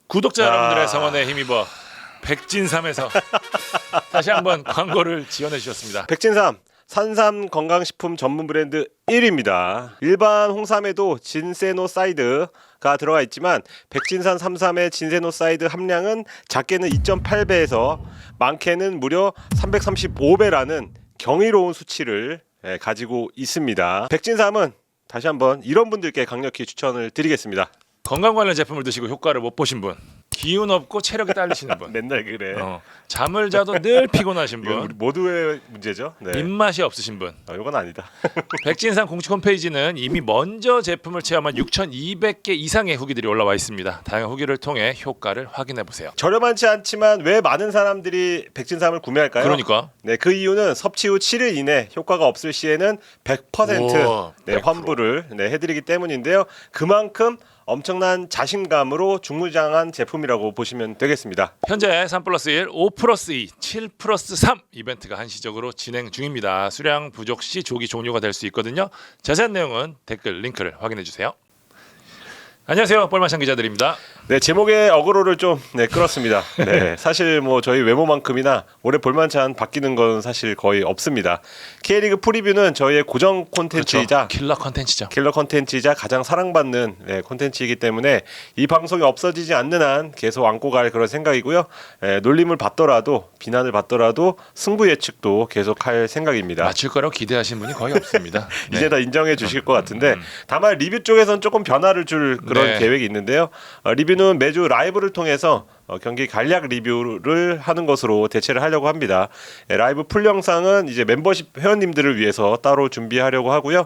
구독자 여러분들의 성원에 힘입어 백진삼에서 다시 한번 광고를 지원해 주셨습니다. 백진삼 산삼 건강식품 전문 브랜드 1위입니다. 일반 홍삼에도 진세노사이드가 들어가 있지만 백진산 삼삼의 진세노사이드 함량은 작게는 2.8배에서 많게는 무려 335배라는 경이로운 수치를 가지고 있습니다. 백진삼은 다시 한번 이런 분들께 강력히 추천을 드리겠습니다. 건강 관련 제품을 드시고 효과를 못 보신 분, 기운 없고 체력이 딸리시는 분, 맨날 그래. 잠을 자도 늘 피곤하신 이건 우리 분, 모두의 문제죠. 네. 입맛이 없으신 분. 이건 아니다. 백진산 공식 홈페이지는 이미 먼저 제품을 체험한 6,200개 이상의 후기들이 올라와 있습니다. 다양한 후기를 통해 효과를 확인해 보세요. 저렴하지 않지만 왜 많은 사람들이 백진삼을 구매할까요? 그러니까 네, 그 이유는 섭취 후 7일 이내 효과가 없을 시에는 100% 우와, 네, 100%. 환불을 해드리기 때문인데요. 그만큼 엄청난 자신감으로 중무장한 제품이라고 보시면 되겠습니다. 현재 3+1, 5+2, 7+3 이벤트가 한시적으로 진행 중입니다. 수량 부족 시 조기 종료가 될 수 있거든요. 자세한 내용은 댓글 링크를 확인해 주세요. 안녕하세요, 뻘만찬 기자들입니다. 네, 제목의 어그로를 좀 끌었습니다. 네, 사실 뭐 저희 외모만큼이나 올해 볼만찬 바뀌는 건 사실 거의 없습니다. K리그 프리뷰는 저희의 고정 콘텐츠이자 킬러 컨텐츠죠. 킬러 콘텐츠이자 가장 사랑받는 콘텐츠이기 때문에 이 방송이 없어지지 않는 한 계속 안고 갈 그런 생각이고요. 놀림을 받더라도 비난을 받더라도 승부 예측도 계속 할 생각입니다. 맞출 거라고 기대하신 분이 거의 없습니다. 네. 이제 다 인정해 주실 것 같은데 다만 리뷰 쪽에서는 조금 변화를 줄 그런 계획이 있는데요. 리뷰는 매주 라이브를 통해서 경기 간략 리뷰를 하는 것으로 대체를 하려고 합니다. 라이브 풀 영상은 이제 멤버십 회원님들을 위해서 따로 준비하려고 하고요.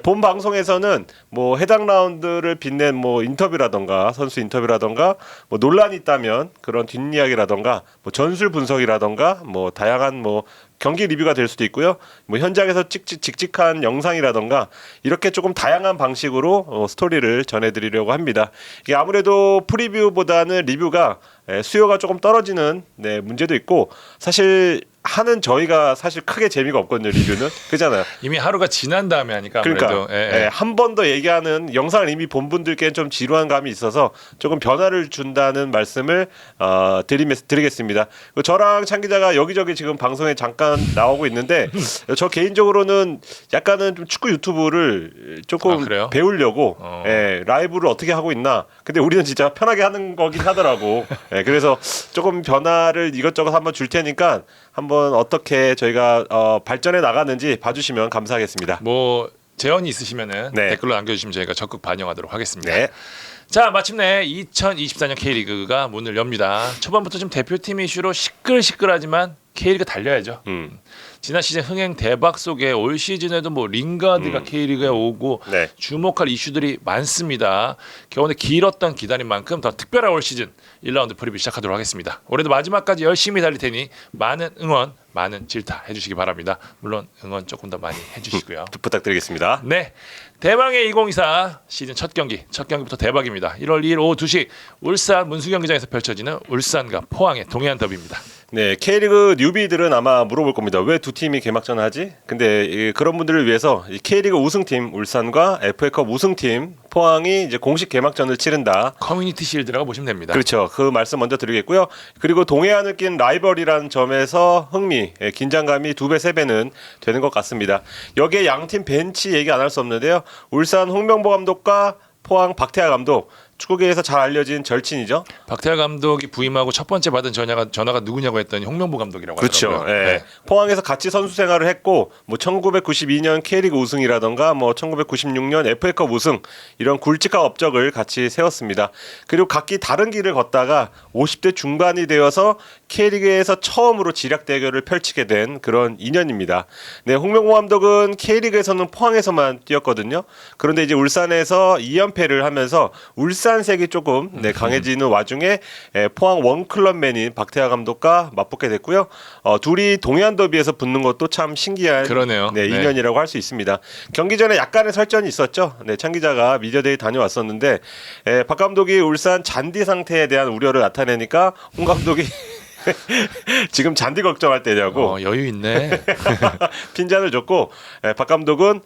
본 방송에서는 뭐 해당 라운드를 빛낸 뭐 인터뷰라던가 선수 인터뷰라던가 뭐 논란이 있다면 그런 뒷이야기라던가 뭐 전술 분석이라던가 뭐 다양한 뭐 경기 리뷰가 될 수도 있고요. 뭐 현장에서 직직한 영상이라던가 이렇게 조금 다양한 방식으로 스토리를 전해드리려고 합니다. 이게 아무래도 프리뷰보다는 리뷰가 수요가 조금 떨어지는 문제도 있고 사실 하는 저희가 사실 크게 재미가 없거든요. 리뷰는 그잖아요. 이미 하루가 지난 다음에 하니까 아무래도 그러니까 한 번 더 얘기하는 영상을 이미 본 분들께는 좀 지루한 감이 있어서 조금 변화를 준다는 말씀을 드리겠습니다. 저랑 찬 기자가 여기저기 지금 방송에 잠깐 나오고 있는데 저 개인적으로는 약간은 좀 축구 유튜브를 조금 배우려고 라이브를 어떻게 하고 있나. 근데 우리는 진짜 편하게 하는 거긴 하더라고. 그래서 조금 변화를 이것저것 한번 줄 테니까 한번 어떻게 저희가 발전해 나가는지 봐주시면 감사하겠습니다. 뭐 제언이 있으시면은 댓글로 남겨주시면 저희가 적극 반영하도록 하겠습니다. 네. 자, 마침내 2024년 K리그가 문을 엽니다. 초반부터 좀 대표팀 이슈로 시끌시끌하지만 K리그 달려야죠. 지난 시즌 흥행 대박 속에 올 시즌에도 뭐 링가드가 K리그에 오고 주목할 이슈들이 많습니다. 겨우내 길었던 기다린 만큼 더 특별한 올 시즌 1라운드 프리뷰 시작하도록 하겠습니다. 올해도 마지막까지 열심히 달릴 테니 많은 응원, 많은 질타 해주시기 바랍니다. 물론 응원 조금 더 많이 해주시고요. 부탁드리겠습니다. 네, 대망의 2024 시즌 첫 경기부터 대박입니다. 1월 2일 오후 2시 울산 문수경기장에서 펼쳐지는 울산과 포항의 동해안 더비입니다. 네, K리그 뉴비들은 아마 물어볼 겁니다. 왜 두 팀이 개막전을 하지? 근데 그런 분들을 위해서 K리그 우승팀 울산과 FA컵 우승팀 포항이 이제 공식 개막전을 치른다. 커뮤니티 실드라고 보시면 됩니다. 그렇죠. 그 말씀 먼저 드리겠고요. 그리고 동해안을 낀 라이벌이라는 점에서 흥미, 긴장감이 2배, 3배는 되는 것 같습니다. 여기에 양팀 벤치 얘기 안 할 수 없는데요. 울산 홍명보 감독과 포항 박태하 감독. 축구계에서 잘 알려진 절친이죠. 박태하 감독이 부임하고 첫 번째 받은 전화가 누구냐고 했더니 홍명보 감독이라고 하더라고요. 그렇죠. 네. 포항에서 같이 선수 생활을 했고 뭐 1992년 K리그 우승이라던가 뭐 1996년 FA컵 우승 이런 굵직한 업적을 같이 세웠습니다. 그리고 각기 다른 길을 걷다가 50대 중반이 되어서 K리그에서 처음으로 지략 대결을 펼치게 된 그런 인연입니다. 네, 홍명보 감독은 K리그에서는 포항에서만 뛰었거든요. 그런데 이제 울산에서 2연패를 하면서 울산색이 조금 강해지는 와중에 포항 원클럽맨인 박태하 감독과 맞붙게 됐고요. 둘이 동해안 더비에서 붙는 것도 참 신기한 인연이라고 할 수 있습니다. 경기 전에 약간의 설전이 있었죠. 찬 기자가 미디어데이 다녀왔었는데 박 감독이 울산 잔디 상태에 대한 우려를 나타내니까 홍 감독이 지금 잔디 걱정할 때냐고 여유 있네. 핀잔을 줬고 박 감독은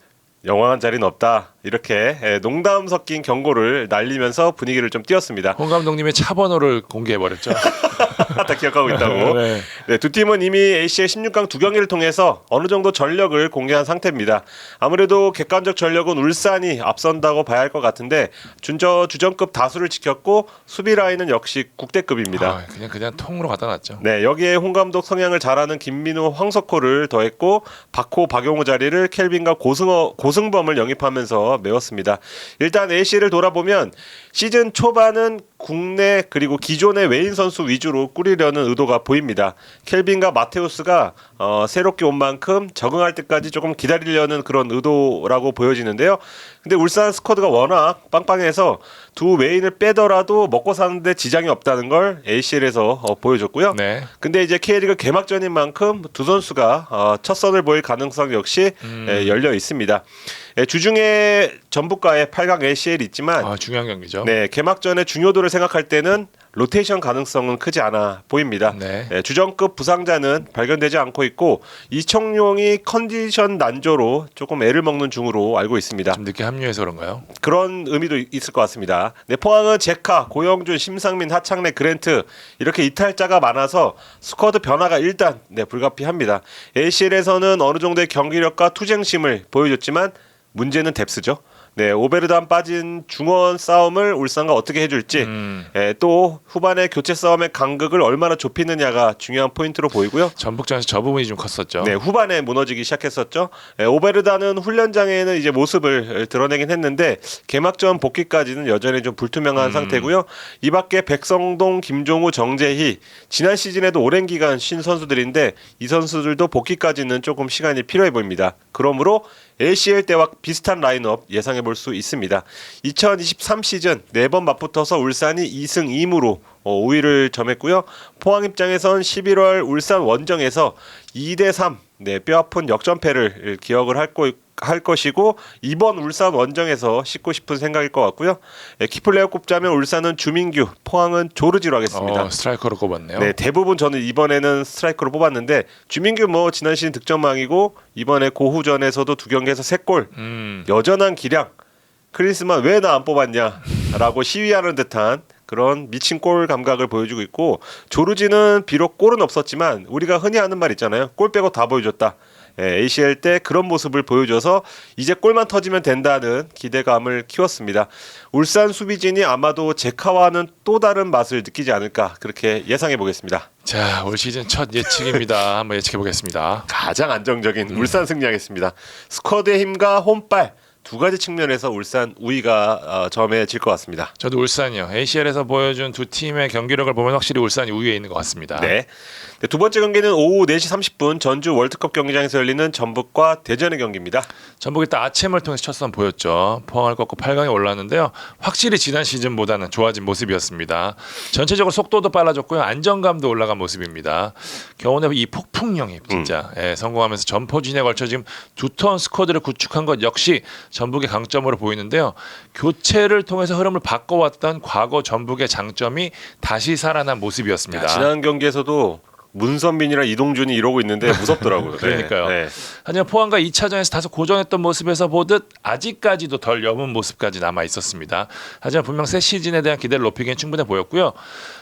영원한 자리는 없다. 이렇게 농담 섞인 경고를 날리면서 분위기를 좀 띄웠습니다. 홍 감독님의 차 번호를 공개해버렸죠. 다 기억하고 있다고. 네. 네, 두 팀은 이미 ACL 16강 두 경기를 통해서 어느 정도 전력을 공개한 상태입니다. 아무래도 객관적 전력은 울산이 앞선다고 봐야 할 것 같은데 주전급 다수를 지켰고 수비 라인은 역시 국대급입니다. 그냥 통으로 갖다 놨죠. 네, 여기에 홍 감독 성향을 잘 아는 김민우, 황석호를 더했고 박호, 박용호 자리를 켈빈과 고승범을 영입하면서 메웠습니다. 일단 ACL을 돌아보면 시즌 초반은 국내 그리고 기존의 외인 선수 위주로 꾸리려는 의도가 보입니다. 켈빈과 마테우스가 새롭게 온 만큼 적응할 때까지 조금 기다리려는 그런 의도라고 보여지는데요. 근데 울산 스쿼드가 워낙 빵빵해서 두 외인을 빼더라도 먹고 사는데 지장이 없다는 걸 ACL에서 보여줬고요. 네. 근데 이제 K리그 개막전인 만큼 두 선수가 첫 선을 보일 가능성 역시 열려 있습니다. 주중에 전북과의 8강 ACL 있지만 중요한 경기죠. 네, 개막전의 중요도를 생각할 때는 로테이션 가능성은 크지 않아 보입니다. 네. 주전급 부상자는 발견되지 않고 있고 이청용이 컨디션 난조로 조금 애를 먹는 중으로 알고 있습니다. 좀 늦게 합류해서 그런가요? 그런 의미도 있을 것 같습니다. 네, 포항은 제카, 고영준, 심상민, 하창래, 그랜트 이렇게 이탈자가 많아서 스쿼드 변화가 일단 불가피합니다. ACL에서는 어느 정도의 경기력과 투쟁심을 보여줬지만 문제는 뎁스죠. 네, 오베르단 빠진 중원 싸움을 울산과 어떻게 해줄지 또 후반에 교체 싸움의 간극을 얼마나 좁히느냐가 중요한 포인트로 보이고요. 전북전에서 저 부분이 좀 컸었죠. 네, 후반에 무너지기 시작했었죠. 오베르단은 훈련장에는 이제 모습을 드러내긴 했는데 개막전 복귀까지는 여전히 좀 불투명한 상태고요. 이 밖에 백성동, 김종우, 정재희 지난 시즌에도 오랜 기간 쉰 선수들인데 이 선수들도 복귀까지는 조금 시간이 필요해 보입니다. 그러므로 ACL 때와 비슷한 라인업 예상해 볼 수 있습니다. 2023 시즌 4번 맞붙어서 울산이 2승 2무로 5위를 점했고요. 포항 입장에선 11월 울산 원정에서 2대3 뼈아픈 역전패를 기억을 할 것이고 이번 울산 원정에서 씻고 싶은 생각일 것 같고요. 키플레이어 꼽자면 울산은 주민규, 포항은 조르지로 하겠습니다. 스트라이커로 꼽았네요. 네, 대부분 저는 이번에는 스트라이커로 뽑았는데 주민규 지난 시즌 득점왕이고 이번에 고후전에서도 두 경기에서 3골 여전한 기량. 크리스만 왜 나 안 뽑았냐라고 시위하는 듯한 그런 미친 골 감각을 보여주고 있고 조르지는 비록 골은 없었지만 우리가 흔히 하는 말 있잖아요. 골 빼고 다 보여줬다. ACL 때 그런 모습을 보여줘서 이제 골만 터지면 된다는 기대감을 키웠습니다. 울산 수비진이 아마도 제카와는 또 다른 맛을 느끼지 않을까 그렇게 예상해 보겠습니다. 자, 올 시즌 첫 예측입니다. 한번 예측해 보겠습니다. 가장 안정적인 울산 승리하겠습니다. 스쿼드의 힘과 홈발 두 가지 측면에서 울산 우위가 점해질 것 같습니다. 저도 울산이요. ACL에서 보여준 두 팀의 경기력을 보면 확실히 울산이 우위에 있는 것 같습니다. 네. 두 번째 경기는 오후 4시 30분 전주 월드컵 경기장에서 열리는 전북과 대전의 경기입니다. 전북이 딱 아침을 통해서 첫 선 보였죠. 포항을 꺾고 8강에 올랐는데요. 확실히 지난 시즌보다는 좋아진 모습이었습니다. 전체적으로 속도도 빨라졌고요. 안정감도 올라간 모습입니다. 겨우내 이 폭풍령이 진짜 성공하면서 점포진에 걸쳐 지금 두터운 스쿼드를 구축한 것 역시 전북의 강점으로 보이는데요. 교체를 통해서 흐름을 바꿔왔던 과거 전북의 장점이 다시 살아난 모습이었습니다. 지난 경기에서도 문선민이랑 이동준이 이러고 있는데 무섭더라고요. 그러니까요. 네. 하지만 포항과 2차전에서 다소 고전했던 모습에서 보듯 아직까지도 덜 여문 모습까지 남아 있었습니다. 하지만 분명 새 시즌에 대한 기대를 높이기엔 충분해 보였고요.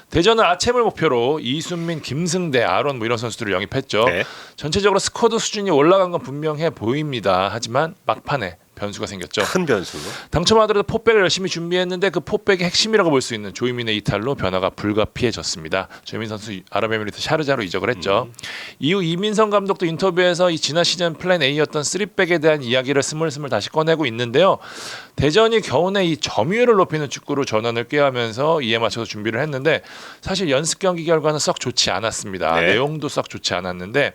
대전은 아챔을 목표로 이순민, 김승대, 아론 이런 선수들을 영입했죠. 네. 전체적으로 스쿼드 수준이 올라간 건 분명해 보입니다. 하지만 막판에 변수가 생겼죠. 큰 변수. 당초만 하더라도 포백을 열심히 준비했는데 그 포백의 핵심이라고 볼 수 있는 조이민의 이탈로 변화가 불가피해졌습니다. 조이민 선수 아랍에미리트 샤르자로 이적을 했죠. 이후 이민성 감독도 인터뷰에서 이 지난 시즌 플랜 A였던 3백에 대한 이야기를 스물스물 다시 꺼내고 있는데요. 대전이 겨우내 이 점유율을 높이는 축구로 전환을 꾀하면서 이에 맞춰서 준비를 했는데 사실 연습 경기 결과는 썩 좋지 않았습니다. 네. 내용도 썩 좋지 않았는데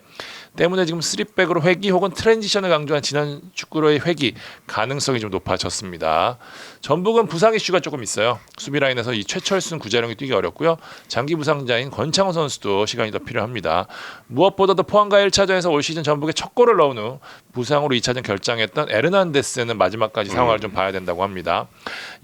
때문에 지금 3백으로 회귀 혹은 트랜지션을 강조한 지난 축구로의 회귀 가능성이 좀 높아졌습니다. 전북은 부상 이슈가 조금 있어요. 수비 라인에서 이 최철순, 구자룡이 뛰기 어렵고요. 장기 부상자인 권창훈 선수도 시간이 더 필요합니다. 무엇보다도 포항과 1차전에서 올 시즌 전북의 첫 골을 넣은 후 부상으로 2차전 결장했던 에르난데스는 마지막까지 상황을 좀 봐야 된다고 합니다.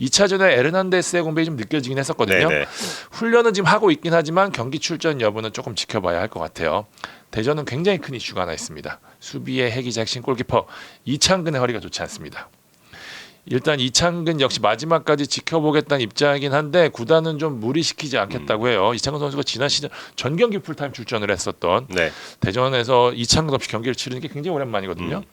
2차전에 에르난데스의 공백이 좀 느껴지긴 했었거든요. 네네. 훈련은 지금 하고 있긴 하지만 경기 출전 여부는 조금 지켜봐야 할 것 같아요. 대전은 굉장히 큰 이슈가 하나 있습니다. 수비의 핵이자 핵심 골키퍼 이창근의 허리가 좋지 않습니다. 일단 이창근 역시 마지막까지 지켜보겠다는 입장이긴 한데 구단은 좀 무리시키지 않겠다고 해요. 이창근 선수가 지난 시즌 전 경기 풀타임 출전을 했었던 네. 대전에서 이창근 없이 경기를 치르는 게 굉장히 오랜만이거든요.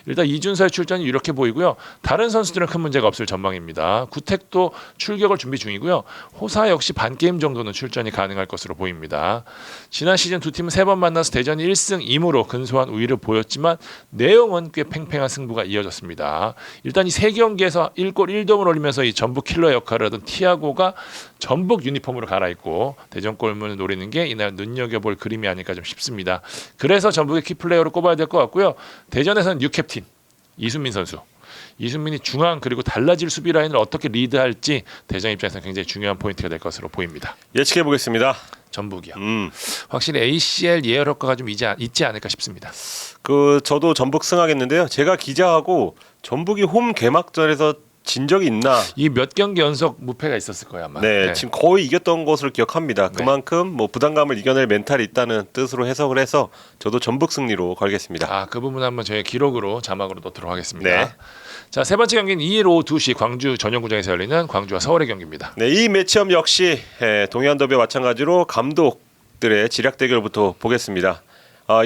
일단 이준서의 출전이 이렇게 보이고요. 다른 선수들은 큰 문제가 없을 전망입니다. 구택도 출격을 준비 중이고요. 호사 역시 반게임 정도는 출전이 가능할 것으로 보입니다. 지난 시즌 두 팀은 3번 만나서 대전이 1승 2무로 근소한 우위를 보였지만 내용은 꽤 팽팽한 승부가 이어졌습니다. 일단 이 세 경기에서 1골 1도움을 올리면서 이 전북 킬러 역할을 하던 티아고가 전북 유니폼으로 갈아입고 대전 골문을 노리는 게 이날 눈여겨볼 그림이 아닐까 좀 싶습니다. 그래서 전북의 키플레이어로 꼽아야 될 것 같고요. 대전에서는 뉴캡틴 이순민 선수. 이순민이 중앙 그리고 달라질 수비 라인을 어떻게 리드할지 대전 입장에서는 굉장히 중요한 포인트가 될 것으로 보입니다. 예측해 보겠습니다. 전북이요. 확실히 ACL 예열 효과가 좀 있지 않을까 싶습니다. 저도 전북 승하겠는데요. 제가 기자하고 전북이 홈 개막전에서 진 적이 있나? 이 몇 경기 연속 무패가 있었을 거예요 아마. 네, 지금 거의 이겼던 것으로 기억합니다. 네. 그만큼 뭐 부담감을 이겨낼 멘탈이 있다는 뜻으로 해석을 해서 저도 전북 승리로 걸겠습니다. 그 부분 한번 저희 기록으로 자막으로 넣도록 하겠습니다. 네. 자, 세 번째 경기는 2일 오후 2시 광주 전용구장에서 열리는 광주와 서울의 경기입니다. 네, 이 매치업 역시 동해안 더비와 마찬가지로 감독들의 지략 대결부터 보겠습니다.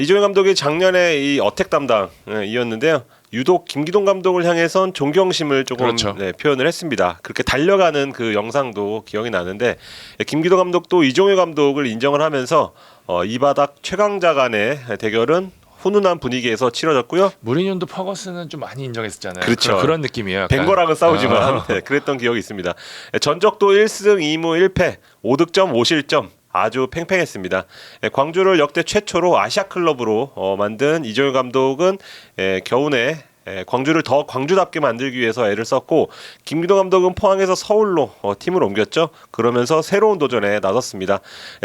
이종현 감독이 작년에 이 어택 담당이었는데요. 유독 김기동 감독을 향해선 존경심을 조금 그렇죠. 표현을 했습니다. 그렇게 달려가는 그 영상도 기억이 나는데 김기동 감독도 이종현 감독을 인정을 하면서 이 바닥 최강자 간의 대결은 훈훈한 분위기에서 치러졌고요. 무리뉴도 퍼거슨은 좀 많이 인정했었잖아요. 그렇죠. 그런 느낌이에요. 약간. 벵거랑은 싸우지만 그랬던 기억이 있습니다. 전적도 1승 2무 1패 5득점 5실점 아주 팽팽했습니다. 광주를 역대 최초로 아시아 클럽으로 만든 이종현 감독은 겨우내 광주를 더 광주답게 만들기 위해서 애를 썼고 김기동 감독은 포항에서 서울로 팀을 옮겼죠. 그러면서 새로운 도전에 나섰습니다.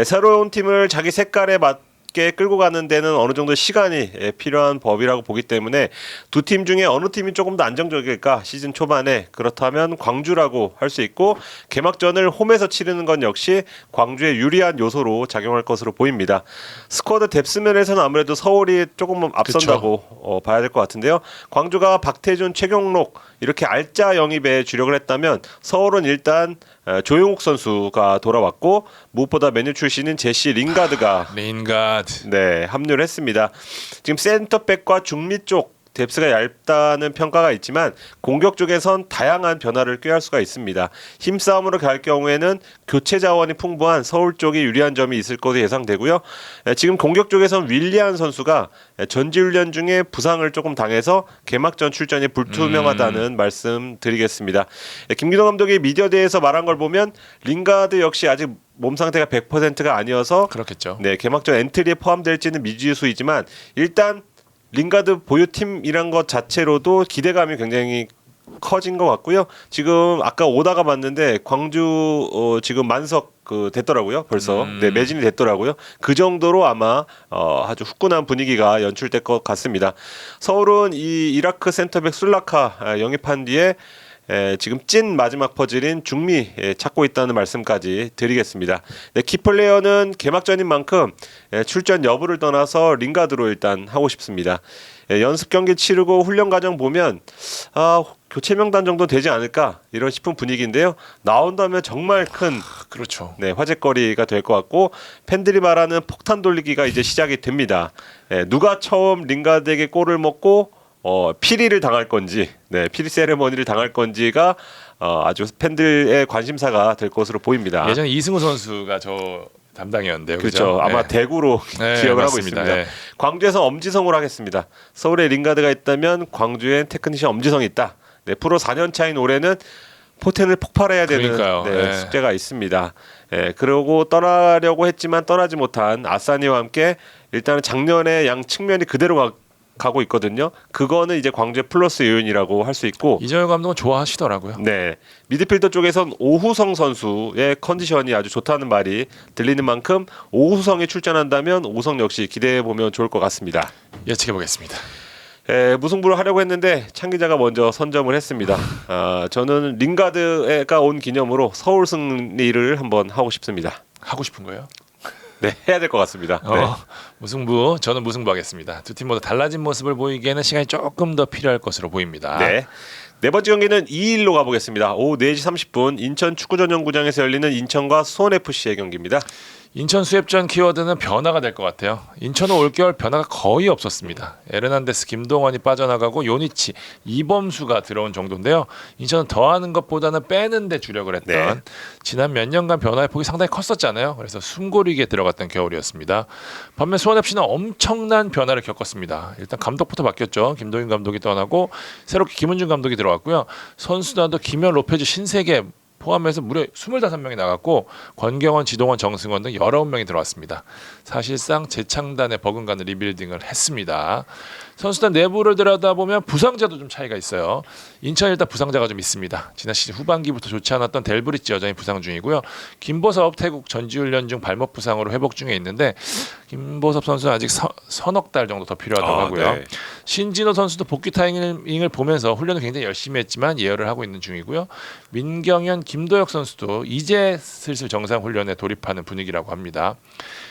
새로운 팀을 자기 색깔에 맞게 끌고 가는 데는 어느 정도 시간이 필요한 법이라고 보기 때문에 두 팀 중에 어느 팀이 조금 더 안정적일까 시즌 초반에 그렇다면 광주라고 할 수 있고 개막전을 홈에서 치르는 건 역시 광주의 유리한 요소로 작용할 것으로 보입니다. 스쿼드 뎁스 면에서는 아무래도 서울이 조금 앞선다고 봐야 될 것 같은데요. 광주가 박태준, 최경록 이렇게 알짜 영입에 주력을 했다면 서울은 일단 조용욱 선수가 돌아왔고 무엇보다 맨유 출신인 제시 링가드가 합류를 했습니다. 지금 센터백과 중미 쪽 뎁스가 얇다는 평가가 있지만 공격 쪽에선 다양한 변화를 꾀할 수가 있습니다. 힘싸움으로 갈 경우에는 교체 자원이 풍부한 서울 쪽이 유리한 점이 있을 것으로 예상되고요. 지금 공격 쪽에선 윌리안 선수가 전지훈련 중에 부상을 조금 당해서 개막전 출전이 불투명하다는 말씀 드리겠습니다. 김기동 감독이 미디어대에서 말한 걸 보면 링가드 역시 아직 몸 상태가 100%가 아니어서 그렇겠죠. 네, 개막전 엔트리에 포함될지는 미지수이지만 일단 링가드 보유팀이란 것 자체로도 기대감이 굉장히 커진 것 같고요. 지금 아까 오다가 봤는데 광주 지금 만석 됐더라고요. 벌써 매진이 됐더라고요. 그 정도로 아마 아주 후끈한 분위기가 연출될 것 같습니다. 서울은 이 이라크 센터백 술라카 영입한 뒤에 지금 찐 마지막 퍼즐인 중미 찾고 있다는 말씀까지 드리겠습니다. 네, 키플레이어는 개막전인 만큼 출전 여부를 떠나서 링가드로 일단 하고 싶습니다. 연습 경기 치르고 훈련 과정 보면 교체 명단 정도 되지 않을까 이런 싶은 분위기인데요. 나온다면 정말 큰 그렇죠. 화제거리가 될 것 같고 팬들이 말하는 폭탄 돌리기가 이제 시작이 됩니다. 누가 처음 링가드에게 골을 먹고 피리를 당할 건지, 피리 세레머니를 당할 건지가 아주 팬들의 관심사가 될 것으로 보입니다. 예전에 이승우 선수가 저 담당이었는데요. 그렇죠. 아마 대구로 기억을 하고 있습니다. 광주에서 엄지성으로 하겠습니다. 서울에 링가드가 있다면 광주엔 테크니션 엄지성이 있다. 프로 4년 차인 올해는 포텐을 폭발해야 되는 숙제가 있습니다. 그러고 떠나려고 했지만 떠나지 못한 아사니와 함께 일단은 작년에 양 측면이 그대로 가고 있거든요. 그거는 이제 광주의 플러스 요인이라고 할 수 있고 이정현 감독은 좋아하시더라고요. 네, 미드필더 쪽에선 오후성 선수의 컨디션이 아주 좋다는 말이 들리는 만큼 오후성이 출전한다면 오후성 역시 기대해 보면 좋을 것 같습니다. 예측해 보겠습니다. 무승부를 하려고 했는데 창 기자가 먼저 선점을 했습니다. 저는 링가드가 온 기념으로 서울 승리를 한번 하고 싶습니다. 하고 싶은 거예요? 네, 해야 될 것 같습니다. 네. 무승부, 저는 무승부하겠습니다. 두 팀 모두 달라진 모습을 보이기에는 시간이 조금 더 필요할 것으로 보입니다. 네. 네 번째 경기는 2일로 가보겠습니다. 오후 4시 30분 인천 축구전용구장에서 열리는 인천과 수원FC의 경기입니다. 인천 수협전 키워드는 변화가 될 것 같아요. 인천은 올겨울 변화가 거의 없었습니다. 에르난데스, 김동원이 빠져나가고 요니치, 이범수가 들어온 정도인데요. 인천은 더하는 것보다는 빼는 데 주력을 했던 네. 지난 몇 년간 변화의 폭이 상당히 컸었잖아요. 그래서 숨고르게 들어갔던 겨울이었습니다. 반면 수원FC는 엄청난 변화를 겪었습니다. 일단 감독부터 바뀌었죠. 김도윤 감독이 떠나고 새롭게 김은중 감독이 들어왔고요. 선수단도 김현, 로페즈, 신세계 포함해서 무려 25명이 나갔고 권경원, 지동원, 정승원 등 19명이 들어왔습니다. 사실상 재창단의 버금가는 리빌딩을 했습니다. 선수단 내부를 들여다보면 부상자도 좀 차이가 있어요. 인천 일단 부상자가 좀 있습니다. 지난 시즌 후반기부터 좋지 않았던 델브리지 여전히 부상 중이고요. 김보섭 태국 전지훈련 중 발목 부상으로 회복 중에 있는데 김보섭 선수는 아직 서너 달 정도 더 필요하다고 하고요. 네. 신진호 선수도 복귀 타이밍을 보면서 훈련을 굉장히 열심히 했지만 예열을 하고 있는 중이고요. 민경현, 김도혁 선수도 이제 슬슬 정상 훈련에 돌입하는 분위기라고 합니다.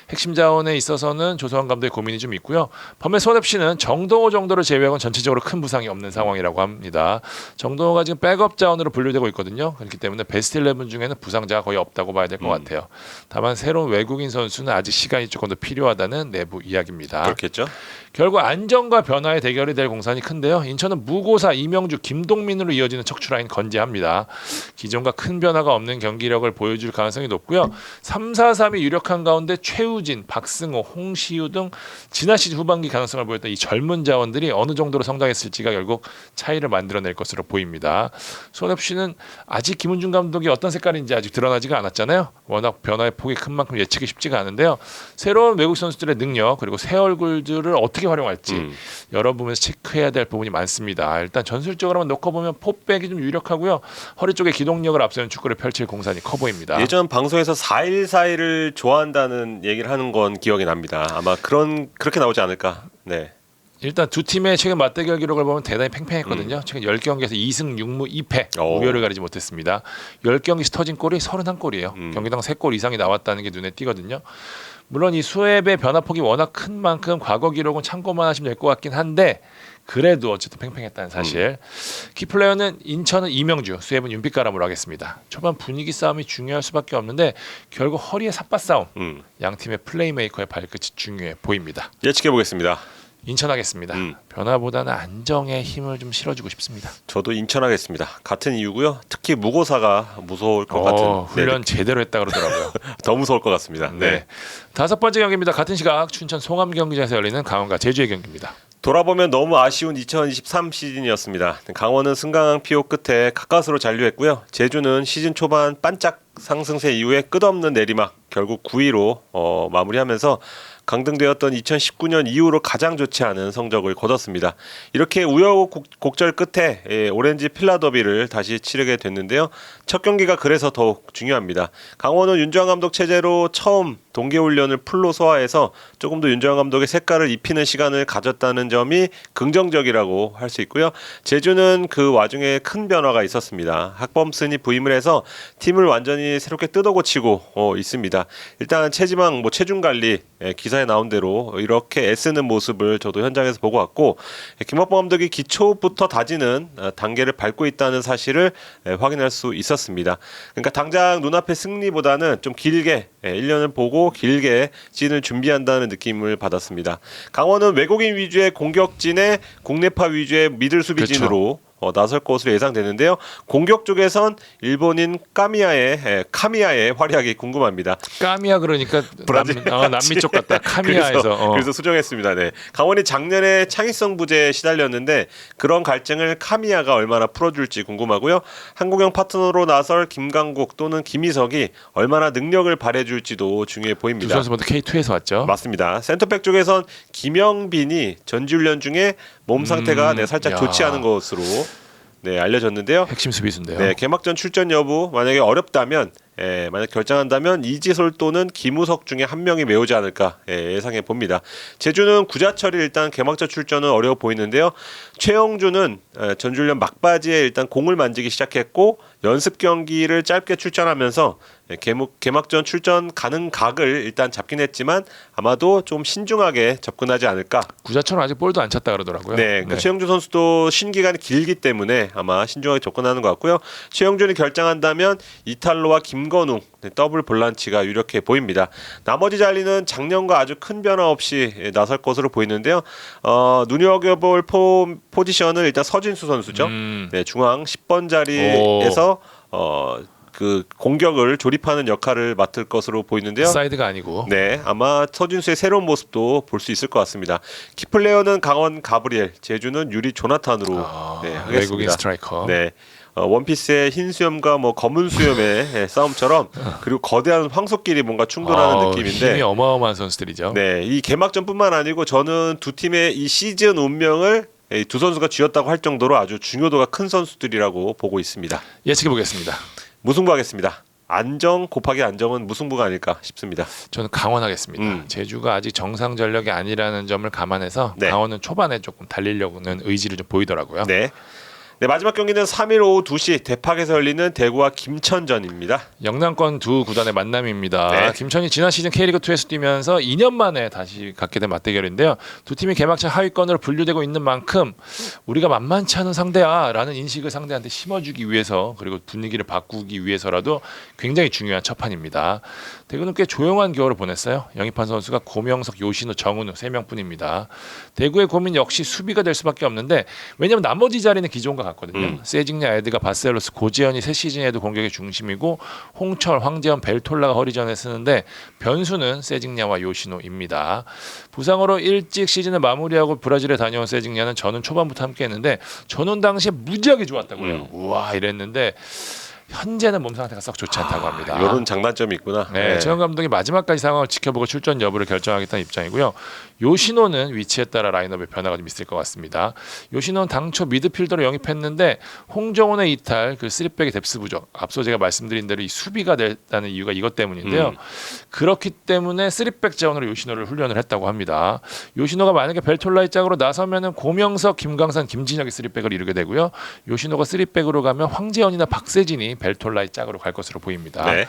핵심 자원에 있어서는 조성환 감독의 고민이 좀 있고요. 반면 수원FC는 정동호 정도를 제외하고는 전체적으로 큰 부상이 없는 상황이라고 합니다. 정동호가 지금 백업 자원으로 분류되고 있거든요. 그렇기 때문에 베스트 11 중에는 부상자가 거의 없다고 봐야 될 것 같아요. 다만 새로운 외국인 선수는 아직 시간이 조금 더 필요하다는 내부 이야기입니다. 그렇겠죠. 결국 안정과 변화의 대결이 될 공산이 큰데요. 인천은 무고사, 이명주, 김동민으로 이어지는 척추라인 건재합니다. 기존과 큰 변화가 없는 경기력을 보여줄 가능성이 높고요. 3-4-3이 유력한 가운데 최우진, 박승호, 홍시우 등 지난 시즌 후반기 가능성을 보였던 이 젊은 자원들이 어느 정도로 성장했을지가 결국 차이를 만들어낼 것으로 보입니다. 수원FC는 아직 김은중 감독이 어떤 색깔인지 아직 드러나지가 않았잖아요. 워낙 변화의 폭이 큰 만큼 예측이 쉽지가 않은데요. 새로운 외국 선수들의 능력 그리고 새 얼굴들을 어떻게 활용할지 여러 부분에서 체크해야 될 부분이 많습니다. 일단 전술적으로만 놓고 보면 포백이 좀 유력하고요. 허리 쪽에 기동력을 앞세운 축구를 펼칠 공산이 커 보입니다. 예전 방송에서 4-1-4-1을 좋아한다는 얘기를 하는 건 기억이 납니다. 아마 그렇게 나오지 않을까. 네. 일단 두 팀의 최근 맞대결 기록을 보면 대단히 팽팽했거든요. 최근 10경기에서 2승 6무 2패 우열을 가리지 못했습니다. 10경기씩 터진 골이 31골이에요. 경기당 3골 이상이 나왔다는 게 눈에 띄거든요. 물론 이 수협의 변화폭이 워낙 큰 만큼 과거 기록은 참고만 하시면 될 것 같긴 한데 그래도 어쨌든 팽팽했다는 사실. 키플레이어는 인천은 이명주, 수협은 윤빛가람으로 하겠습니다. 초반 분위기 싸움이 중요할 수밖에 없는데 결국 허리의 삿바 싸움. 양 팀의 플레이메이커의 발끝이 중요해 보입니다. 예측해 보겠습니다. 인천 하겠습니다. 변화보다는 안정에 힘을 좀 실어주고 싶습니다. 저도 인천 하겠습니다. 같은 이유고요. 특히 무고사가 무서울 것 같은. 훈련 제대로 했다 그러더라고요. 더 무서울 것 같습니다. 네. 다섯 번째 경기입니다. 같은 시각 춘천 송암 경기장에서 열리는 강원과 제주의 경기입니다. 돌아보면 너무 아쉬운 2023 시즌이었습니다. 강원은 승강한 피오 끝에 가까스로 잔류했고요. 제주는 시즌 초반 반짝 상승세 이후에 끝없는 내리막 결국 9위로 마무리하면서 강등되었던 2019년 이후로 가장 좋지 않은 성적을 거뒀습니다. 이렇게 우여곡절 끝에 오렌지 필라 더비를 다시 치르게 됐는데요. 첫 경기가 그래서 더욱 중요합니다. 강원은 윤정환 감독 체제로 처음 동계훈련을 풀로 소화해서 조금 더 윤정환 감독의 색깔을 입히는 시간을 가졌다는 점이 긍정적이라고 할 수 있고요. 제주는 그 와중에 큰 변화가 있었습니다. 학범슨이 부임을 해서 팀을 완전히 새롭게 뜯어고치고 있습니다. 일단 체지방 체중 관리 기사에 나온 대로 이렇게 애쓰는 모습을 저도 현장에서 보고 왔고 김학범 감독이 기초부터 다지는 단계를 밟고 있다는 사실을 확인할 수 있었습니다. 그러니까 당장 눈앞의 승리보다는 좀 길게 1년을 보고 길게 시즌을 준비한다는 느낌을 받았습니다. 강원은 외국인 위주의 공격진에 국내파 위주의 미들 수비진으로 나설 것으로 예상되는데요. 공격 쪽에선 일본인 카미야의 활약이 궁금합니다. 카미야 그러니까 브라질 남미 쪽 같다. 카미야에서 그래서 수정했습니다. 네. 강원이 작년에 창의성 부재에 시달렸는데 그런 갈증을 카미야가 얼마나 풀어줄지 궁금하고요. 한국형 파트너로 나설 김강국 또는 김희석이 얼마나 능력을 발휘해줄지도 중요해 보입니다. 두 선수 모두 K2에서 왔죠. 맞습니다. 센터백 쪽에선 김영빈이 전지훈련 중에 몸 상태가 살짝 좋지 않은 것으로 알려졌는데요. 핵심 수비수인데요. 네, 개막전 출전 여부 만약에 어렵다면 만약 결정한다면 이지솔 또는 김우석 중에 한 명이 메우지 않을까 예상해 봅니다. 제주는 구자철이 일단 개막전 출전은 어려워 보이는데요. 최영주는 전주훈련 막바지에 일단 공을 만지기 시작했고 연습 경기를 짧게 출전하면서 개막전 출전 가능 각을 일단 잡긴 했지만 아마도 좀 신중하게 접근하지 않을까. 구자철은 아직 볼도 안 찼다 그러더라고요. 네, 최영주 선수도 쉰 기간이 길기 때문에 아마 신중하게 접근하는 것 같고요. 최영준이 결정한다면 이탈로와 김건웅 더블 볼란치가 유력해 보입니다. 나머지 잔리는 작년과 아주 큰 변화 없이 나설 것으로 보이는데요. 눈여겨볼 포지션은 일단 서진수 선수죠. 네, 중앙 10번 자리에서 그 공격을 조립하는 역할을 맡을 것으로 보이는데요. 사이드가 아니고. 네, 아마 서진수의 새로운 모습도 볼 수 있을 것 같습니다. 키플레이어는 강원 가브리엘, 제주는 유리 조나탄으로 하겠습니다. 외국인 스트라이커. 네. 원피스의 흰 수염과 뭐 검은 수염의 싸움처럼 그리고 거대한 황소끼리 뭔가 충돌하는 느낌인데 힘이 어마어마한 선수들이죠. 네, 이 개막전뿐만 아니고 저는 두 팀의 이 시즌 운명을 이 두 선수가 쥐었다고 할 정도로 아주 중요도가 큰 선수들이라고 보고 있습니다. 예측해 보겠습니다. 무승부하겠습니다. 안정 곱하기 안정은 무승부가 아닐까 싶습니다. 저는 강원하겠습니다. 제주가 아직 정상 전력이 아니라는 점을 감안해서 네. 강원은 초반에 조금 달리려고는 의지를 좀 보이더라고요. 네. 네, 마지막 경기는 3일 오후 2시 대팍에서 열리는 대구와 김천전입니다. 영남권 두 구단의 만남입니다. 네. 김천이 지난 시즌 K리그2에서 뛰면서 2년 만에 다시 갖게 된 맞대결인데요. 두 팀이 개막전 하위권으로 분류되고 있는 만큼 우리가 만만치 않은 상대야 라는 인식을 상대한테 심어주기 위해서 그리고 분위기를 바꾸기 위해서라도 굉장히 중요한 첫판입니다. 대구는 꽤 조용한 겨울을 보냈어요. 영입한 선수가 고명석, 요신호, 정은우 3명뿐입니다. 대구의 고민 역시 수비가 될 수밖에 없는데 왜냐하면 나머지 자리는 기존과 같거든요. 세징야, 에드가, 바셀로스, 고재현이 새 시즌에도 공격의 중심이고 홍철, 황재현, 벨톨라가 허리전에 쓰는데 변수는 세징야와 요시노입니다. 부상으로 일찍 시즌을 마무리하고 브라질에 다녀온 세징야는 저는 초반부터 함께했는데 저는 당시에 무지하게 좋았다고요. 우와 이랬는데 현재는 몸 상태가 썩 좋지 않다고 합니다. 이런 장단점이 있구나. 네, 최영 감독이 마지막까지 상황을 지켜보고 출전 여부를 결정하겠다는 입장이고요. 요시노는 위치에 따라 라인업의 변화가 좀 있을 것 같습니다. 요시노는 당초 미드필더로 영입했는데 홍정훈의 이탈, 그 3백의 뎁스 부족, 앞서 제가 말씀드린 대로 이 수비가 됐다는 이유가 이것 때문인데요. 그렇기 때문에 3백 자원으로 요시노를 훈련을 했다고 합니다. 요시노가 만약에 벨톨라의 짝으로 나서면은 고명석, 김광산, 김진혁이 3백을 이루게 되고요. 요시노가 3백으로 가면 황재현이나 박세진이 벨톨라의 짝으로 갈 것으로 보입니다. 네.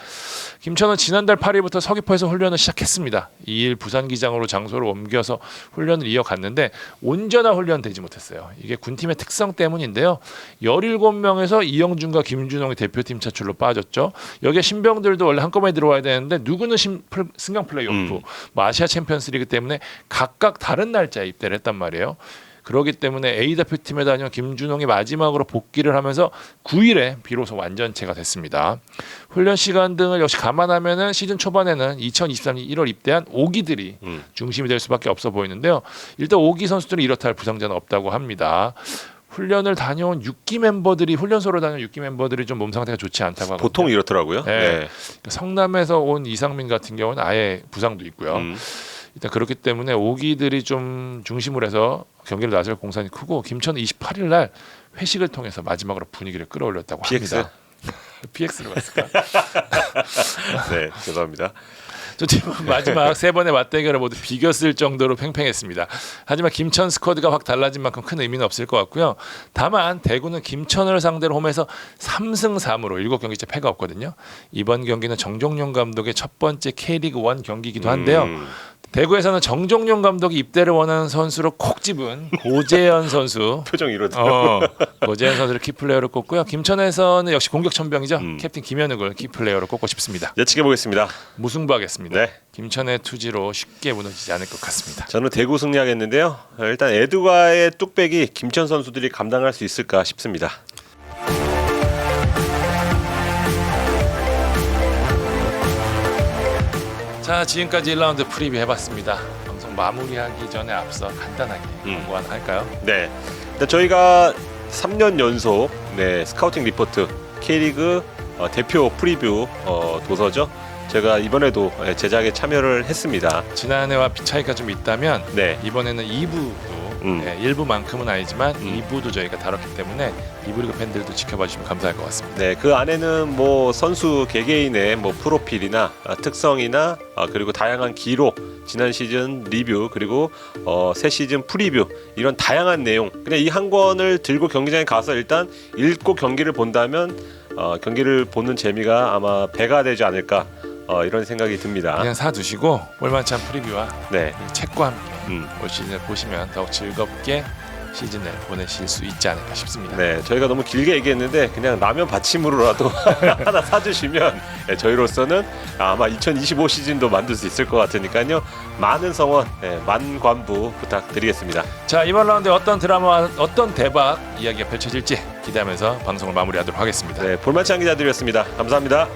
김천은 지난달 8일부터 서귀포에서 훈련을 시작했습니다. 2일 부산기장으로 장소를 옮겨서 훈련을 이어갔는데 온전한 훈련 되지 못했어요. 이게 군팀의 특성 때문인데요. 17명에서 이영준과 김준홍이 대표팀 차출로 빠졌죠. 여기에 신병들도 원래 한꺼번에 들어와야 되는데 누구는 승강 플레이오프, 뭐 아시아 챔피언스리그 때문에 각각 다른 날짜에 입대를 했단 말이에요. 그렇기 때문에 A 대표팀에 다녀온 김준홍이 마지막으로 복귀를 하면서 9일에 비로소 완전체가 됐습니다. 훈련 시간 등을 역시 감안하면은 시즌 초반에는 2023년 1월 입대한 5기들이 중심이 될 수밖에 없어 보이는데요. 일단 5기 선수들은 이렇다 할 부상자는 없다고 합니다. 훈련을 다녀온 6기 멤버들이 훈련소로 다녀온 6기 멤버들이 좀 몸 상태가 좋지 않다고 하거든요. 보통 이렇더라고요. 네. 성남에서 온 이상민 같은 경우는 아예 부상도 있고요. 일단 그렇기 때문에 5기들이 좀 중심으로 해서 경기를 나설 공산이 크고 김천은 28일 날 회식을 통해서 마지막으로 분위기를 끌어올렸다고 PX? 합니다. PX로 갔을까? 네, 죄송합니다. 저 팀은 마지막 세 번의 맞대결을 모두 비겼을 정도로 팽팽했습니다. 하지만 김천 스쿼드가 확 달라진 만큼 큰 의미는 없을 것 같고요. 다만 대구는 김천을 상대로 홈에서 3승 3무로 7경기째 패가 없거든요. 이번 경기는 정종용 감독의 첫 번째 K리그 1 경기이기도 한데요. 대구에서는 정종용 감독이 입대를 원하는 선수로 콕 집은 고재현 선수 표정이 이러더라고요. 고재현 선수를 키플레이어로 꼽고요. 김천에서는 역시 공격 천병이죠. 캡틴 김현욱을 키플레이어로 꼽고 싶습니다. 예측해 보겠습니다. 무승부하겠습니다. 네. 김천의 투지로 쉽게 무너지지 않을 것 같습니다. 저는 대구 승리하겠는데요. 일단 에드가의 뚝배기 김천 선수들이 감당할 수 있을까 싶습니다. 자, 지금까지 1라운드 프리뷰 해봤습니다. 방송 마무리하기 전에 앞서 간단하게 광고 하나 할까요? 네. 일단 저희가 3년 연속 스카우팅 리포트 K리그 대표 프리뷰 도서죠. 제가 이번에도 제작에 참여를 했습니다. 지난해와 차이가 좀 있다면 네. 이번에는 2부도 네, 일부만큼은 아니지만 2부도 저희가 다뤘기 때문에 2부 리그 팬들도 지켜봐 주시면 감사할 것 같습니다. 네, 그 안에는 뭐 선수 개개인의 뭐 프로필이나 특성이나 그리고 다양한 기록, 지난 시즌 리뷰 그리고 새 시즌 프리뷰 이런 다양한 내용 그냥 이 한 권을 들고 경기장에 가서 일단 읽고 경기를 본다면 경기를 보는 재미가 아마 배가 되지 않을까 이런 생각이 듭니다. 그냥 사두시고 볼만찬 프리뷰와 네, 이 책과 함께 올 시즌을 보시면 더욱 즐겁게 시즌을 보내실 수 있지 않을까 싶습니다. 네, 저희가 너무 길게 얘기했는데 그냥 라면 받침으로라도 하나 사주시면 저희로서는 아마 2025 시즌도 만들 수 있을 것 같으니까요. 많은 성원, 만관부 부탁드리겠습니다. 자, 이번 라운드에 어떤 드라마, 어떤 대박 이야기가 펼쳐질지 기대하면서 방송을 마무리하도록 하겠습니다. 네, 볼만찬 기자들이었습니다. 감사합니다.